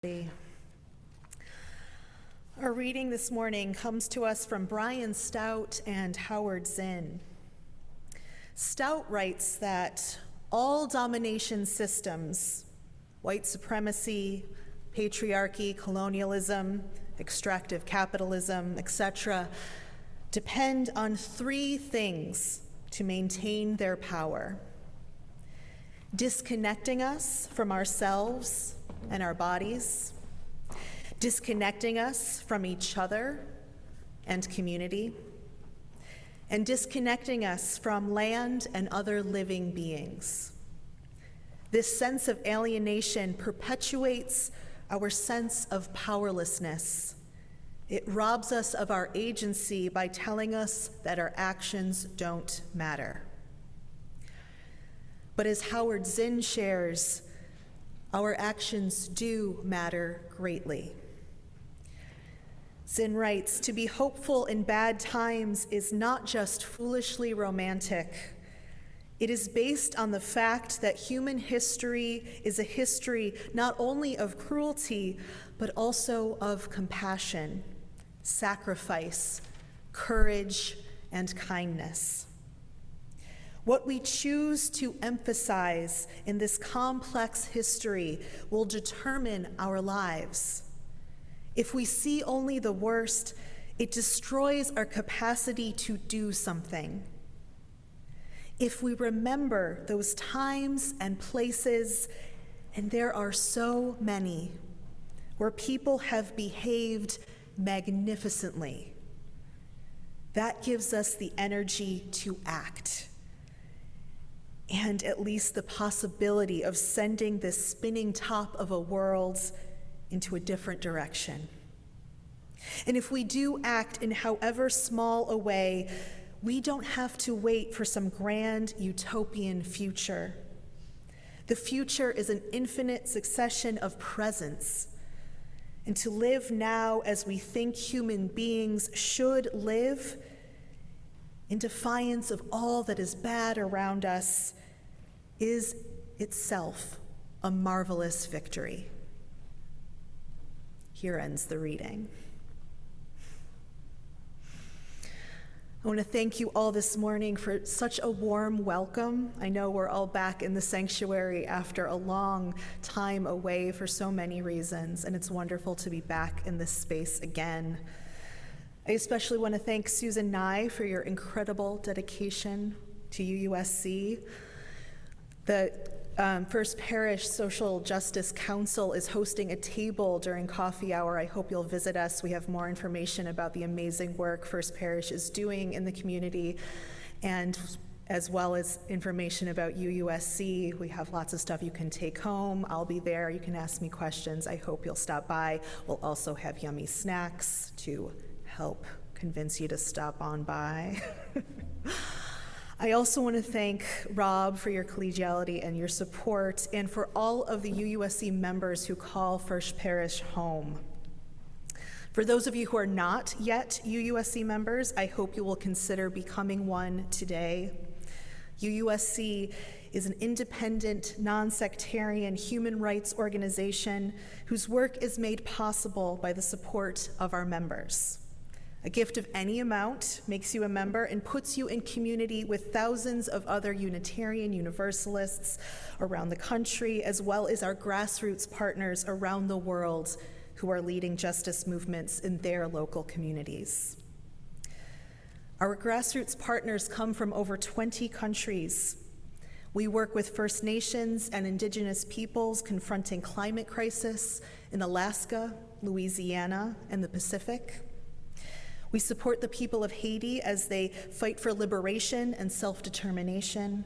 Our reading this morning comes to us from Brian Stout and Howard Zinn. Stout writes that all domination systems, white supremacy, patriarchy, colonialism, extractive capitalism, etc., depend on three things to maintain their power: disconnecting us from ourselves and our bodies, disconnecting us from each other and community, and disconnecting us from land and other living beings. This sense of alienation perpetuates our sense of powerlessness. It robs us of our agency by telling us that our actions don't matter. But as Howard Zinn shares, our actions do matter greatly. Zinn writes, "To be hopeful in bad times is not just foolishly romantic. It is based on the fact that human history is a history not only of cruelty, but also of compassion, sacrifice, courage, and kindness. What we choose to emphasize in this complex history will determine our lives. If we see only the worst, it destroys our capacity to do something. If we remember those times and places, and there are so many, where people have behaved magnificently, that gives us the energy to act, and at least the possibility of sending this spinning top of a world into a different direction. And if we do act in however small a way, we don't have to wait for some grand utopian future. The future is an infinite succession of presents. And to live now as we think human beings should live, in defiance of all that is bad around us, is itself a marvelous victory." Here ends the reading. I want to thank you all this morning for such a warm welcome. I know we're all back in the sanctuary after a long time away for so many reasons, and it's wonderful to be back in this space again. I especially want to thank Susan Nye for your incredible dedication to UUSC. The First Parish Social Justice Council is hosting a table during coffee hour. I hope you'll visit us. We have more information about the amazing work First Parish is doing in the community, and as well as information about UUSC. We have lots of stuff you can take home. I'll be there. You can ask me questions. I hope you'll stop by. We'll also have yummy snacks to help convince you to stop on by. I also want to thank Rob for your collegiality and your support, and for all of the UUSC members who call First Parish home. For those of you who are not yet UUSC members, I hope you will consider becoming one today. UUSC is an independent, non-sectarian human rights organization whose work is made possible by the support of our members. A gift of any amount makes you a member and puts you in community with thousands of other Unitarian Universalists around the country, as well as our grassroots partners around the world who are leading justice movements in their local communities. Our grassroots partners come from over 20 countries. We work with First Nations and Indigenous peoples confronting climate crisis in Alaska, Louisiana, and the Pacific. We support the people of Haiti as they fight for liberation and self-determination.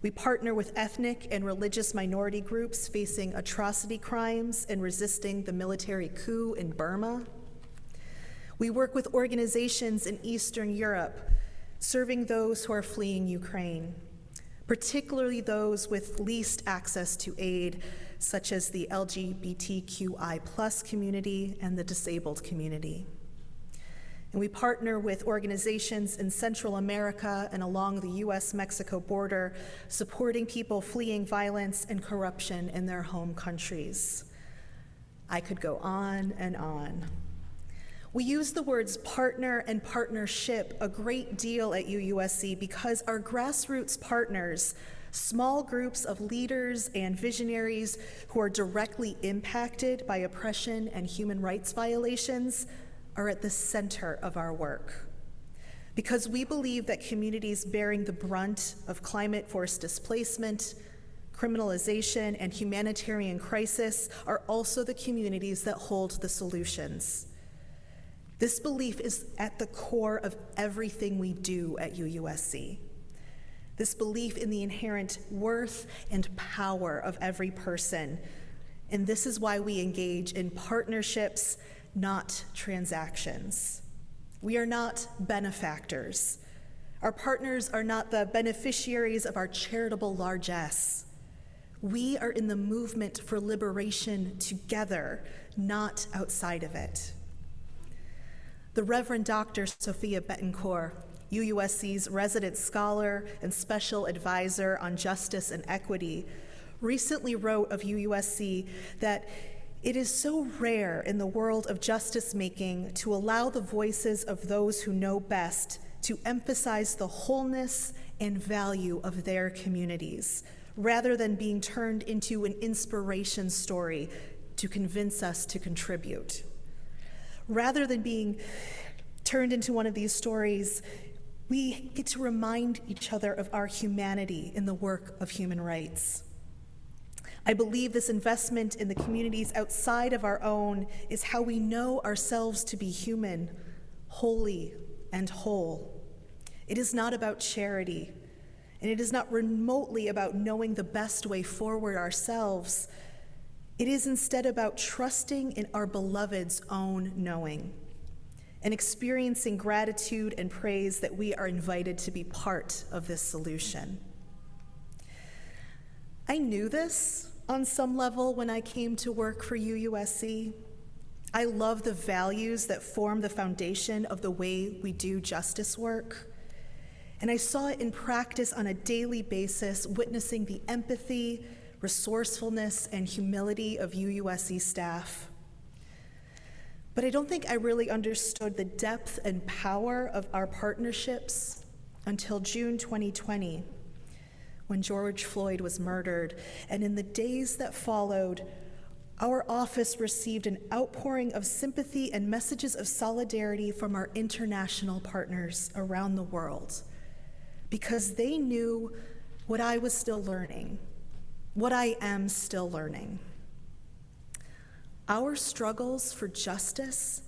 We partner with ethnic and religious minority groups facing atrocity crimes and resisting the military coup in Burma. We work with organizations in Eastern Europe, serving those who are fleeing Ukraine, particularly those with least access to aid, such as the LGBTQI+ community and the disabled community. And we partner with organizations in Central America and along the US-Mexico border, supporting people fleeing violence and corruption in their home countries. I could go on and on. We use the words partner and partnership a great deal at UUSC because our grassroots partners, small groups of leaders and visionaries who are directly impacted by oppression and human rights violations, are at the center of our work. Because we believe that communities bearing the brunt of climate-forced displacement, criminalization, and humanitarian crisis are also the communities that hold the solutions. This belief is at the core of everything we do at UUSC. This belief in the inherent worth and power of every person. And this is why we engage in partnerships, not transactions. We are not benefactors. Our partners are not the beneficiaries of our charitable largesse. We are in the movement for liberation together, not outside of it. The Reverend Dr. Sophia Betancourt, UUSC's resident scholar and special advisor on justice and equity, recently wrote of UUSC that it is so rare in the world of justice making to allow the voices of those who know best to emphasize the wholeness and value of their communities, rather than being turned into an inspiration story to convince us to contribute. Rather than being turned into one of these stories, we get to remind each other of our humanity in the work of human rights. I believe this investment in the communities outside of our own is how we know ourselves to be human, holy, and whole. It is not about charity, and it is not remotely about knowing the best way forward ourselves. It is instead about trusting in our beloved's own knowing and experiencing gratitude and praise that we are invited to be part of this solution. I knew this on some level when I came to work for UUSC. I love the values that form the foundation of the way we do justice work. And I saw it in practice on a daily basis, witnessing the empathy, resourcefulness, and humility of UUSC staff. But I don't think I really understood the depth and power of our partnerships until June 2020, when George Floyd was murdered. And in the days that followed, our office received an outpouring of sympathy and messages of solidarity from our international partners around the world, because they knew what I was still learning, what I am still learning. Our struggles for justice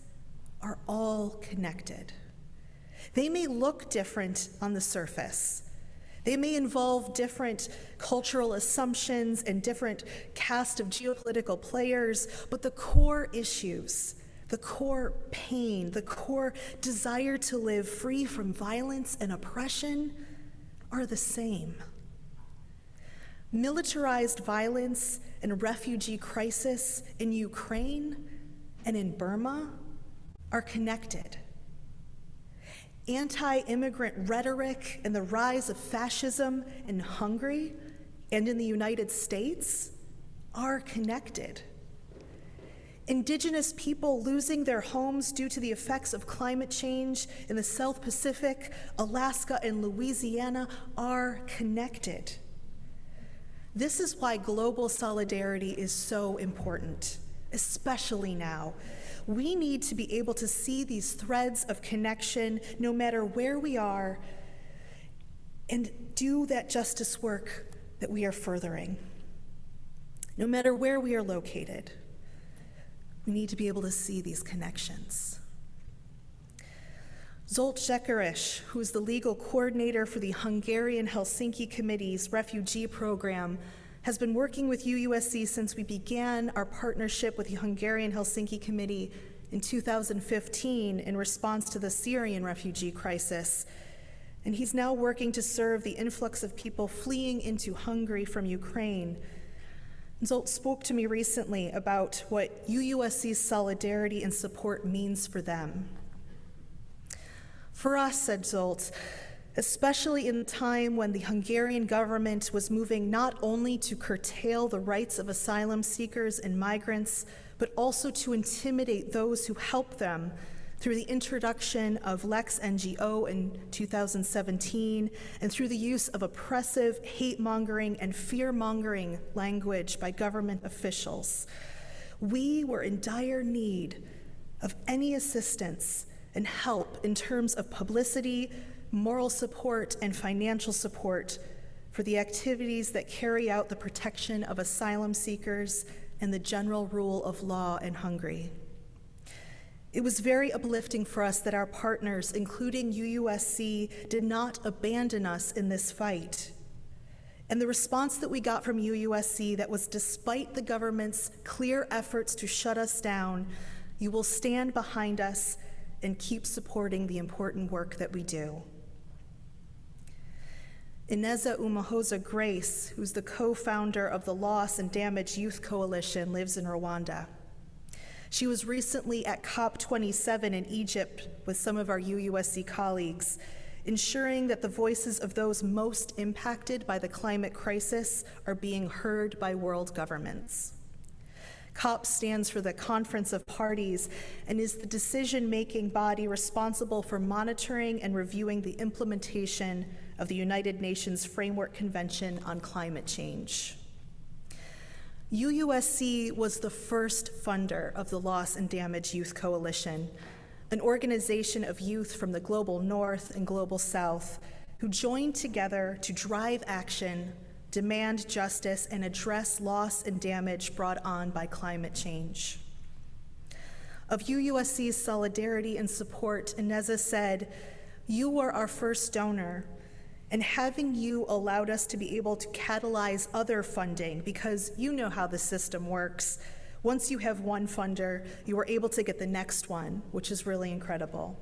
are all connected. They may look different on the surface. They may involve different cultural assumptions and different cast of geopolitical players, but the core issues, the core pain, the core desire to live free from violence and oppression are the same. Militarized violence and refugee crisis in Ukraine and in Burma are connected. Anti-immigrant rhetoric and the rise of fascism in Hungary and in the United States are connected. Indigenous people losing their homes due to the effects of climate change in the South Pacific, Alaska, and Louisiana are connected. This is why global solidarity is so important, especially now. We need to be able to see these threads of connection no matter where we are and do that justice work that we are furthering. No matter where we are located, we need to be able to see these connections. Zsolt Zsekerish, who is the legal coordinator for the Hungarian Helsinki Committee's refugee program, has been working with UUSC since we began our partnership with the Hungarian Helsinki Committee in 2015 in response to the Syrian refugee crisis. And he's now working to serve the influx of people fleeing into Hungary from Ukraine. Zsolt spoke to me recently about what UUSC's solidarity and support means for them. For us, said Zsolt, especially in a time when the Hungarian government was moving not only to curtail the rights of asylum seekers and migrants, but also to intimidate those who help them through the introduction of Lex NGO in 2017 and through the use of oppressive, hate-mongering, and fear-mongering language by government officials. We were in dire need of any assistance and help in terms of publicity, moral support, and financial support for the activities that carry out the protection of asylum seekers and the general rule of law in Hungary. It was very uplifting for us that our partners, including UUSC, did not abandon us in this fight. And the response that we got from UUSC, that was despite the government's clear efforts to shut us down, you will stand behind us and keep supporting the important work that we do. Ineza Umuhoza Grace, who's the co-founder of the Loss and Damage Youth Coalition, lives in Rwanda. She was recently at COP27 in Egypt with some of our UUSC colleagues, ensuring that the voices of those most impacted by the climate crisis are being heard by world governments. COP stands for the Conference of Parties and is the decision-making body responsible for monitoring and reviewing the implementation of the United Nations Framework Convention on Climate Change. UUSC was the first funder of the Loss and Damage Youth Coalition, an organization of youth from the global north and global south who joined together to drive action, demand justice, and address loss and damage brought on by climate change. Of UUSC's solidarity and support, Ineza said, "You were our first donor, and having you allowed us to be able to catalyze other funding because you know how the system works. Once you have one funder, you are able to get the next one, which is really incredible."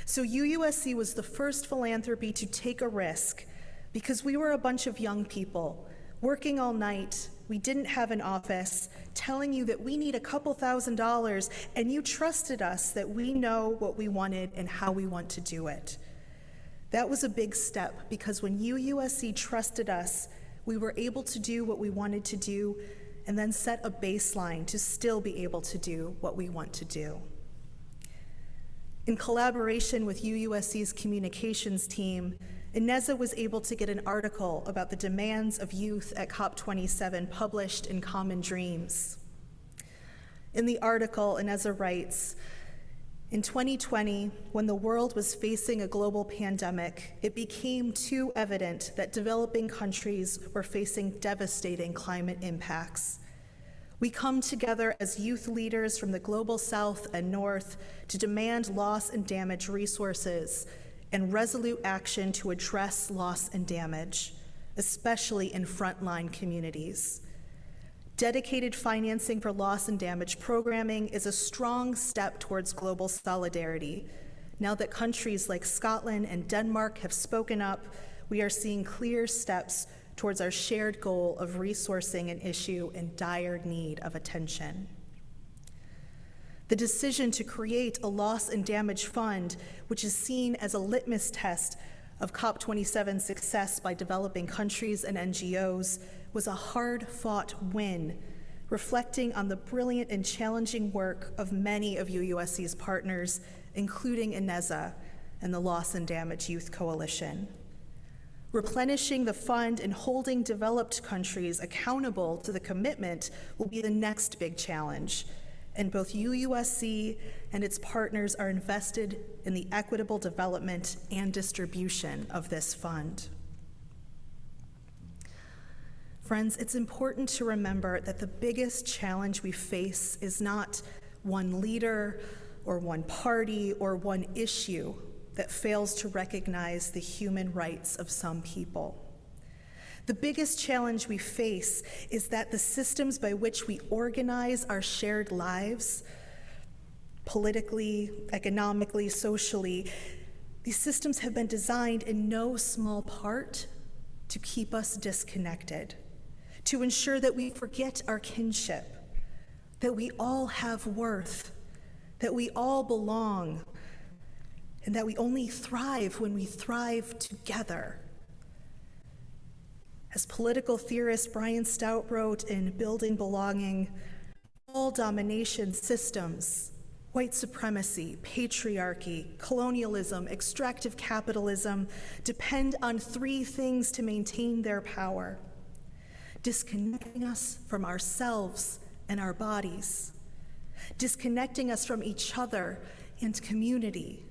So UUSC was the first philanthropy to take a risk because we were a bunch of young people working all night. We didn't have an office, telling you that we need a couple $1,000s, and you trusted us that we know what we wanted and how we want to do it. That was a big step because when UUSC trusted us, we were able to do what we wanted to do and then set a baseline to still be able to do what we want to do. In collaboration with UUSC's communications team, Ineza was able to get an article about the demands of youth at COP27 published in Common Dreams. In the article, Ineza writes, "In 2020, when the world was facing a global pandemic, it became too evident that developing countries were facing devastating climate impacts. We come together as youth leaders from the global south and north to demand loss and damage resources and resolute action to address loss and damage, especially in frontline communities. Dedicated financing for loss and damage programming is a strong step towards global solidarity. Now that countries like Scotland and Denmark have spoken up, we are seeing clear steps towards our shared goal of resourcing an issue in dire need of attention." The decision to create a loss and damage fund, which is seen as a litmus test of COP27 success by developing countries and NGOs, was a hard-fought win, reflecting on the brilliant and challenging work of many of UUSC's partners, including Ineza and the Loss and Damage Youth Coalition. Replenishing the fund and holding developed countries accountable to the commitment will be the next big challenge, and both UUSC and its partners are invested in the equitable development and distribution of this fund. Friends, it's important to remember that the biggest challenge we face is not one leader or one party or one issue that fails to recognize the human rights of some people. The biggest challenge we face is that the systems by which we organize our shared lives, politically, economically, socially, these systems have been designed in no small part to keep us disconnected, to ensure that we forget our kinship, that we all have worth, that we all belong, and that we only thrive when we thrive together. As political theorist Brian Stout wrote in Building Belonging, All domination systems, white supremacy, patriarchy, colonialism, extractive capitalism, depend on three things to maintain their power: disconnecting us from ourselves and our bodies, disconnecting us from each other and community,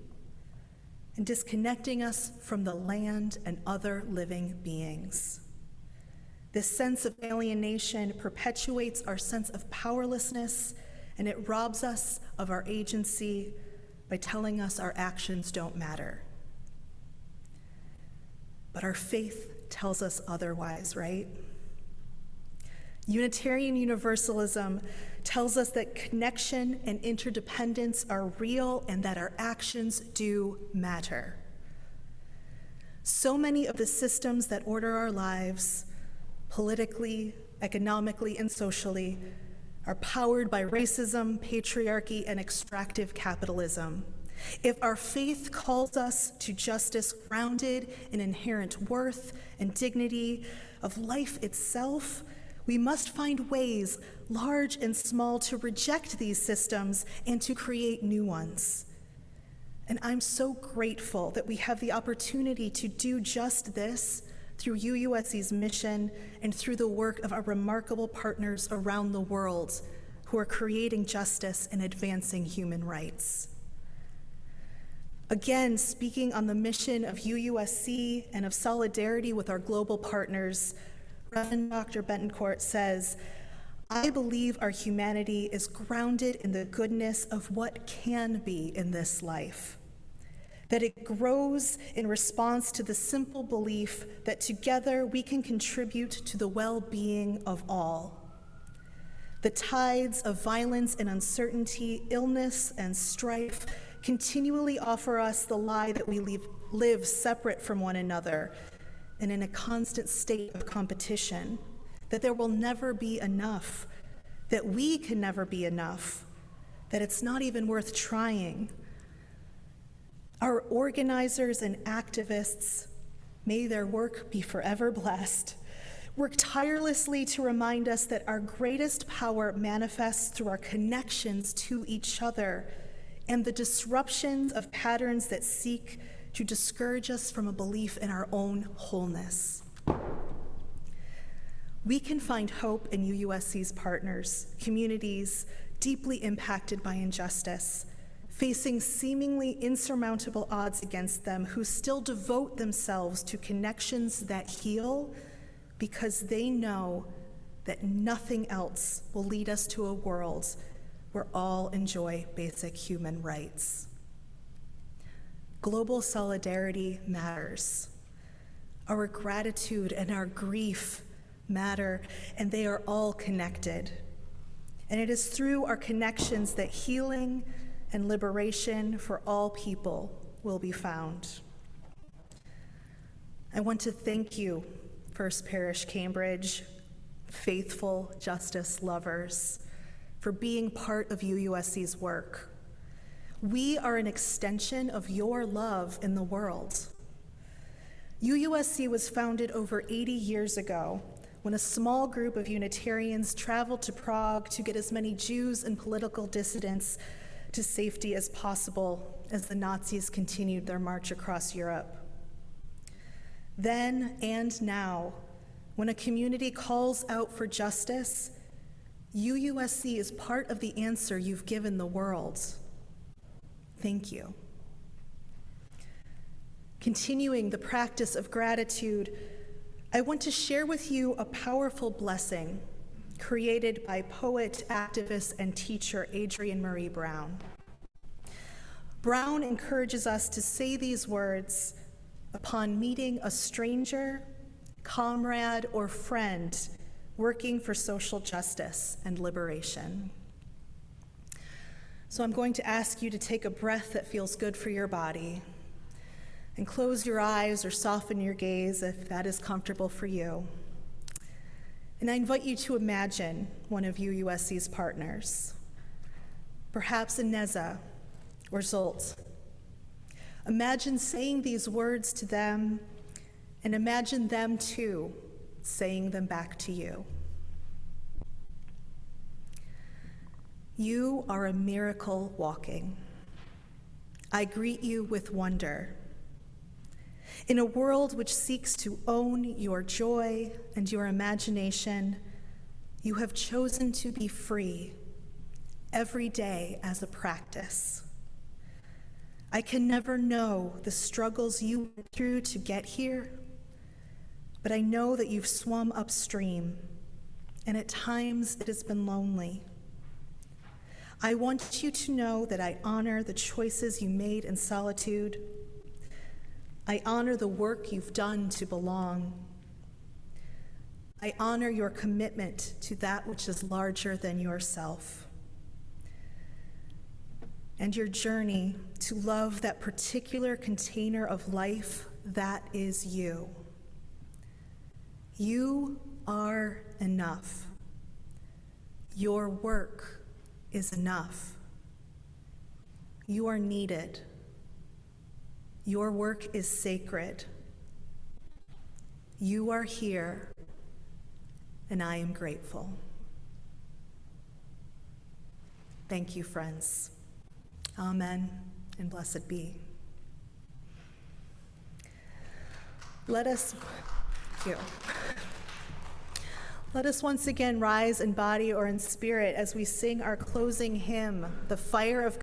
and disconnecting us from the land and other living beings. This sense of alienation perpetuates our sense of powerlessness, and it robs us of our agency by telling us our actions don't matter. But our faith tells us otherwise, right? Unitarian Universalism tells us that connection and interdependence are real and that our actions do matter. So many of the systems that order our lives, politically, economically, and socially, are powered by racism, patriarchy, and extractive capitalism. If our faith calls us to justice grounded in inherent worth and dignity of life itself, we must find ways, large and small, to reject these systems and to create new ones. And I'm so grateful that we have the opportunity to do just this through UUSC's mission and through the work of our remarkable partners around the world who are creating justice and advancing human rights. Again, speaking on the mission of UUSC and of solidarity with our global partners, Reverend Dr. Betancourt says, "I believe our humanity is grounded in the goodness of what can be in this life, that it grows in response to the simple belief that together we can contribute to the well-being of all. The tides of violence and uncertainty, illness and strife continually offer us the lie that we live separate from one another and in a constant state of competition, that there will never be enough, that we can never be enough, that it's not even worth trying. Our organizers and activists, may their work be forever blessed, work tirelessly to remind us that our greatest power manifests through our connections to each other and the disruptions of patterns that seek to discourage us from a belief in our own wholeness. We can find hope in UUSC's partners, communities deeply impacted by injustice, facing seemingly insurmountable odds against them, who still devote themselves to connections that heal because they know that nothing else will lead us to a world where all enjoy basic human rights. Global solidarity matters. Our gratitude and our grief matter, and they are all connected. And it is through our connections that healing and liberation for all people will be found. I want to thank you, First Parish Cambridge, faithful justice lovers, for being part of UUSC's work. We are an extension of your love in the world. UUSC was founded over 80 years ago when a small group of Unitarians traveled to Prague to get as many Jews and political dissidents to safety as possible as the Nazis continued their march across Europe. Then and now, when a community calls out for justice, UUSC is part of the answer you've given the world. Thank you. Continuing the practice of gratitude, I want to share with you a powerful blessing created by poet, activist, and teacher Adrienne Marie Brown. Brown encourages us to say these words upon meeting a stranger, comrade, or friend working for social justice and liberation. So I'm going to ask you to take a breath that feels good for your body and close your eyes or soften your gaze if that is comfortable for you. And I invite you to imagine one of UUSC's partners, perhaps Ineza or Zolt. Imagine saying these words to them, and imagine them too saying them back to you. You are a miracle walking. I greet you with wonder. In a world which seeks to own your joy and your imagination, you have chosen to be free every day as a practice. I can never know the struggles you went through to get here, but I know that you've swum upstream, and at times it has been lonely. I want you to know that I honor the choices you made in solitude. I honor the work you've done to belong. I honor your commitment to that which is larger than yourself, and your journey to love that particular container of life that is you. You are enough. Your work is enough. You are needed. Your work is sacred. You are here, and I am grateful. Thank you, friends. Amen, and blessed be. Let us once again rise in body or in spirit as we sing our closing hymn, The Fire of